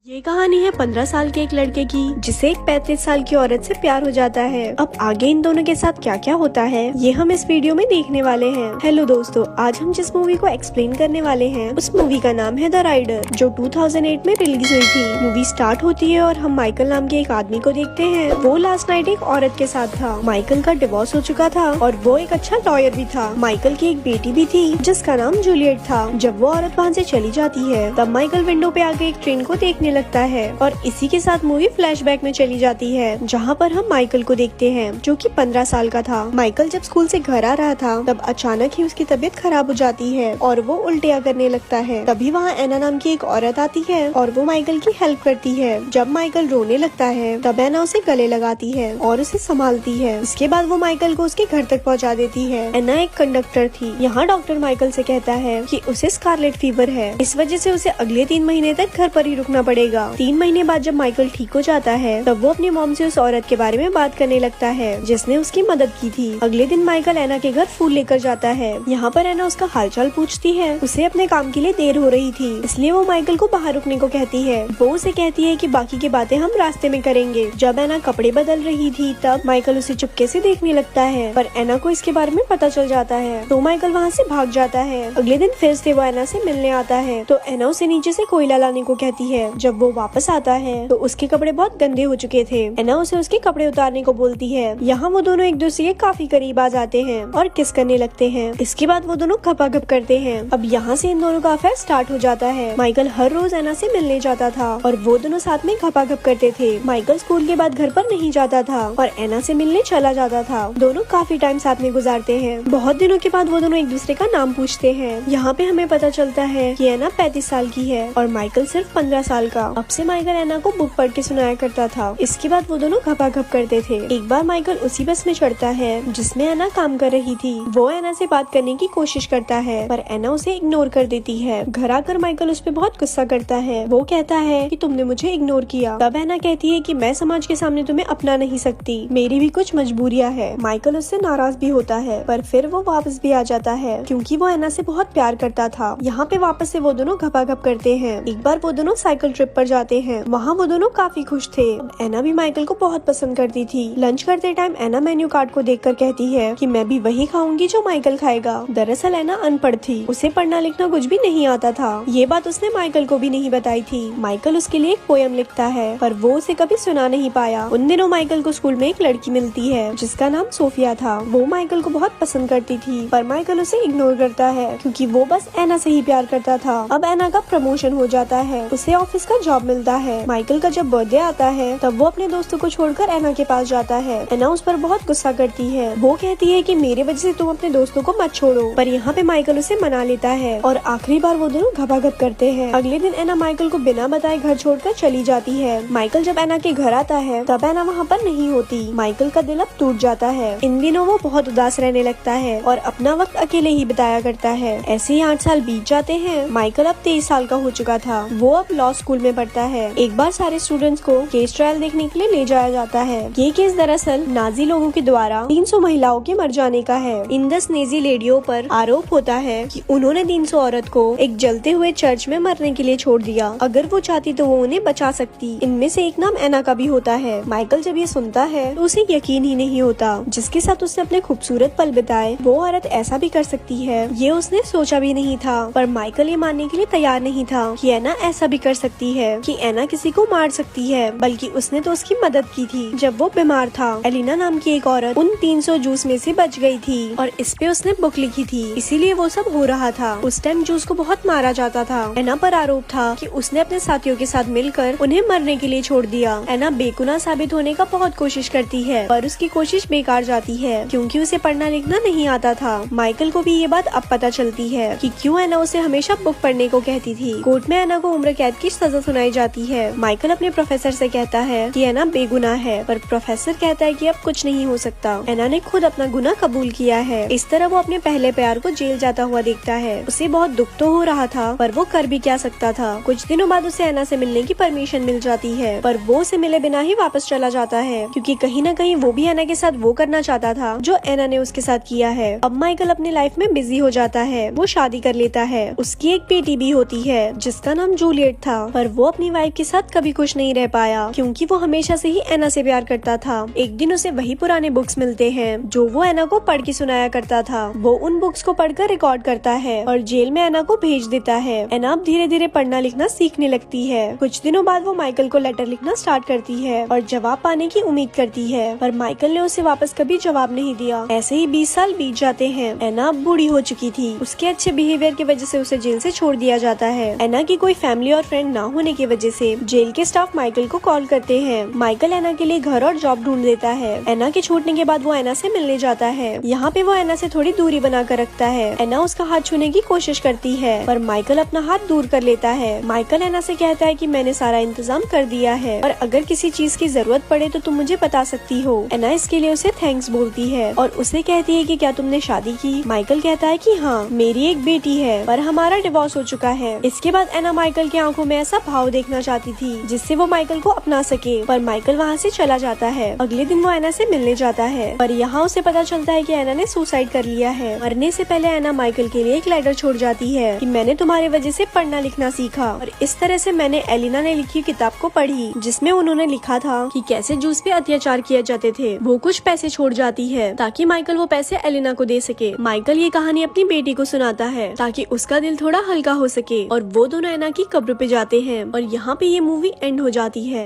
ये कहानी है 15 साल के एक लड़के की जिसे एक 35 साल की औरत से प्यार हो जाता है। अब आगे इन दोनों के साथ क्या क्या होता है ये हम इस वीडियो में देखने वाले हैं। हेलो दोस्तों, आज हम जिस मूवी को एक्सप्लेन करने वाले हैं उस मूवी का नाम है द राइडर, जो 2008 में रिलीज हुई थी। मूवी स्टार्ट होती है और हम माइकल नाम के एक आदमी को देखते हैं। वो लास्ट नाइट एक औरत के साथ था। माइकल का डिवोर्स हो चुका था और वो एक अच्छा लॉयर भी था। माइकल की एक बेटी भी थी जिसका नाम जूलियट था। जब वो औरत वहाँ से चली जाती है तब माइकल विंडो पे आके एक ट्रेन को देखने लगता है और इसी के साथ मूवी फ्लैशबैक में चली जाती है, जहाँ पर हम माइकल को देखते हैं जो कि 15 साल का था। माइकल जब स्कूल से घर आ रहा था तब अचानक ही उसकी तबीयत खराब हो जाती है और वो उल्टियाँ करने लगता है। तभी वहाँ एना नाम की एक औरत आती है और वो माइकल की हेल्प करती है। जब माइकल रोने लगता है तब एना उसे गले लगाती है और उसे संभालती है। इसके बाद वो माइकल को उसके घर तक पहुँचा देती है। एना एक कंडक्टर थी। यहाँ डॉक्टर माइकल से कहता है कि उसे स्कारलेट फीवर है, इस वजह से उसे अगले 3 महीने तक घर पर ही रुकना पड़ेगा। 3 महीने बाद जब माइकल ठीक हो जाता है तब वो अपनी मॉम से उस औरत के बारे में बात करने लगता है जिसने उसकी मदद की थी। अगले दिन माइकल एना के घर फूल लेकर जाता है। यहाँ पर एना उसका हालचाल पूछती है। उसे अपने काम के लिए देर हो रही थी, इसलिए वो माइकल को बाहर रुकने को कहती है। वो उसे कहती है कि बाकी की बातें हम रास्ते में करेंगे। जब एना कपड़े बदल रही थी तब माइकल उसे चुपके से देखने लगता है, पर एना को इसके बारे में पता चल जाता है तो माइकल वहाँ से भाग जाता है। अगले दिन फिर से वो एना से मिलने आता है तो एना उसे नीचे से कोयला लाने को कहती है। जब वो वापस आता है तो उसके कपड़े बहुत गंदे हो चुके थे। एना उसे उसके कपड़े उतारने को बोलती है। यहाँ वो दोनों एक दूसरे के काफी करीब आ जाते हैं और किस करने लगते हैं। इसके बाद वो दोनों घपाघप करते हैं। अब यहाँ से इन दोनों का अफेयर स्टार्ट हो जाता है। माइकल हर रोज एना से मिलने जाता था और वो दोनों साथ में घपाघप करते थे। माइकल स्कूल के बाद घर पर नहीं जाता था और एना से मिलने चला जाता था। दोनों काफी टाइम साथ में गुजारते हैं। बहुत दिनों के बाद वो दोनों एक दूसरे का नाम पूछते हैं। यहाँ पे हमें पता चलता है कि एना 35 साल की है और माइकल सिर्फ 15 साल का। अब से माइकल एना को बुक पढ़ के सुनाया करता था। इसके बाद वो दोनों घपाघप करते थे। एक बार माइकल उसी बस में चढ़ता है जिसमें एना काम कर रही थी। वो एना से बात करने की कोशिश करता है पर एना उसे इग्नोर कर देती है। घर आकर माइकल उस पर बहुत गुस्सा करता है। वो कहता है कि तुमने मुझे इग्नोर किया। तब एना कहती है कि मैं समाज के सामने तुम्हें अपना नहीं सकती, मेरी भी कुछ मजबूरियां है। माइकल उससे नाराज भी होता है पर फिर वो वापस भी आ जाता है क्योंकि वो एना से बहुत प्यार करता था। यहाँ पे वापस से वो दोनों घपाघप करते हैं। एक बार वो दोनों साइकिल ट्रिप पर जाते हैं। वहाँ वो दोनों काफी खुश थे। एना भी माइकल को बहुत पसंद करती थी। लंच करते टाइम एना मेन्यू कार्ड को देखकर कहती है कि मैं भी वही खाऊंगी जो माइकल खाएगा। दरअसल एना अनपढ़ थी, उसे पढ़ना लिखना कुछ भी नहीं आता था। ये बात उसने माइकल को भी नहीं बताई थी। माइकल उसके लिए एक पोयम लिखता है पर वो उसे कभी सुना नहीं पाया। उन दिनों माइकल को स्कूल में एक लड़की मिलती है जिसका नाम सोफिया था। वो माइकल को बहुत पसंद करती थी पर माइकल उसे इग्नोर करता है क्योंकि वो बस एना से ही प्यार करता था। अब एना का प्रमोशन हो जाता है, उसे ऑफिस का जॉब मिलता है। माइकल का जब बर्थडे आता है तब वो अपने दोस्तों को छोड़कर एना के पास जाता है। एना उस पर बहुत गुस्सा करती है। वो कहती है कि मेरे वजह से तुम अपने दोस्तों को मत छोड़ो, पर यहाँ पे माइकल उसे मना लेता है और आखिरी बार वो दोनों घपाघप करते हैं। अगले दिन एना माइकल को बिना बताए घर छोड़कर चली जाती है। माइकल जब एना के घर आता है तब एना वहाँ पर नहीं होती। माइकल का दिल अब टूट जाता है। इन दिनों वो बहुत उदास रहने लगता है और अपना वक्त अकेले ही बिताया करता है। ऐसे ही 8 साल बीत जाते हैं। माइकल अब 23 साल का हो चुका था। वो अब लॉ स्कूल में पढ़ता है। एक बार सारे स्टूडेंट्स को केस ट्रायल देखने के लिए ले जाया जाता है। ये केस दरअसल नाजी लोगों के द्वारा 300 महिलाओं के मर जाने का है। इन 10 नेजी लेडियों पर आरोप होता है कि उन्होंने 300 औरत को एक जलते हुए चर्च में मरने के लिए छोड़ दिया। अगर वो चाहती तो वो उन्हें बचा सकती। इनमें से एक नाम एना का भी होता है। माइकल जब ये सुनता है तो उसे यकीन ही नहीं होता। जिसके साथ उसने अपने खूबसूरत पल बिताए वो औरत ऐसा भी कर सकती है, ये उसने सोचा भी नहीं था। पर माइकल ये मानने के लिए तैयार नहीं था कि एना ऐसा भी कर सकती है, कि एना किसी को मार सकती है। बल्कि उसने तो उसकी मदद की थी जब वो बीमार था। एलिना नाम की एक औरत उन 300 जूस में से बच गई थी और इस पे उसने बुक लिखी थी, इसीलिए वो सब हो रहा था। उस टाइम जूस को बहुत मारा जाता था। एना पर आरोप था कि उसने अपने साथियों के साथ मिलकर उन्हें मरने के लिए छोड़ दिया। एना बेगुनाह साबित होने का बहुत कोशिश करती है पर उसकी कोशिश बेकार जाती है क्योंकि उसे पढ़ना लिखना नहीं आता था। माइकल को भी ये बात अब पता चलती है कि क्यों एना उसे हमेशा बुक पढ़ने को कहती थी। कोर्ट में एना को उम्र कैद की सजा सुनाई जाती है। माइकल अपने प्रोफेसर से कहता है कि एना बेगुनाह है, पर प्रोफेसर कहता है कि अब कुछ नहीं हो सकता। एना ने खुद अपना गुनाह कबूल किया है। इस तरह वो अपने पहले प्यार को जेल जाता हुआ देखता है। उसे बहुत दुख तो हो रहा था पर वो कर भी क्या सकता था। कुछ दिनों बाद उसे एना से मिलने की परमिशन मिल जाती है पर वो उसे मिले बिना ही वापस चला जाता है क्योंकि कहीं न कहीं वो भी एना के साथ वो करना चाहता था जो एना ने उसके साथ किया है। अब माइकल अपनी लाइफ में बिजी हो जाता है। वो शादी कर लेता है। उसकी एक बेटी भी होती है जिसका नाम जूलियट था, पर वो अपनी वाइफ के साथ कभी खुश नहीं रह पाया क्योंकि वो हमेशा से ही एना से प्यार करता था। एक दिन उसे वही पुराने बुक्स मिलते हैं जो वो एना को पढ़ के सुनाया करता था। वो उन बुक्स को पढ़कर रिकॉर्ड करता है और जेल में एना को भेज देता है। एना अब धीरे धीरे पढ़ना लिखना सीखने लगती है। कुछ दिनों बाद वो माइकल को लेटर लिखना स्टार्ट करती है और जवाब पाने की उम्मीद करती है, पर माइकल ने उसे वापस कभी जवाब नहीं दिया। ऐसे ही 20 साल बीत जाते हैं। एना अब बूढ़ी हो चुकी थी। उसके अच्छे बिहेवियर की वजह से उसे जेल से छोड़ दिया जाता है। एना की कोई फैमिली और फ्रेंड ना होने की वजह से जेल के स्टाफ माइकल को कॉल करते हैं। माइकल एना के लिए घर और जॉब ढूंढ देता है। एना के छूटने के बाद वो एना से मिलने जाता है। यहाँ पे वो एना से थोड़ी दूरी बनाकर रखता है। एना उसका हाथ छूने की कोशिश करती है पर माइकल अपना हाथ दूर कर लेता है। माइकल एना से कहता है कि मैंने सारा इंतजाम कर दिया है और अगर किसी चीज की जरूरत पड़े तो तुम मुझे बता सकती हो। एना इसके लिए उसे थैंक्स बोलती है और उसे कहती है कि क्या तुमने शादी की। माइकल कहता है कि हाँ, मेरी एक बेटी है पर हमारा डिवोर्स हो चुका है। इसके बाद एना माइकल की आंखों में ऐसा भाव देखना चाहती थी जिससे वो माइकल को अपना सके, पर माइकल वहाँ से चला जाता है। अगले दिन वो एना से मिलने जाता है पर यहाँ उसे पता चलता है कि एना ने सुसाइड कर लिया है। मरने से पहले एना माइकल के लिए एक लेटर छोड़ जाती है कि मैंने तुम्हारी वजह से पढ़ना लिखना सीखा और इस तरह से मैंने एलिना ने लिखी किताब को पढ़ी जिसमें उन्होंने लिखा था कि कैसे जूस पे अत्याचार किए जाते थे। वो कुछ पैसे छोड़ जाती है ताकि माइकल वो पैसे एलिना को दे सके। माइकल ये कहानी अपनी बेटी को सुनाता है ताकि उसका दिल थोड़ा हल्का हो सके और वो दोनों एना की कब्र पे जाते हैं और यहाँ पे ये मूवी एंड हो जाती है।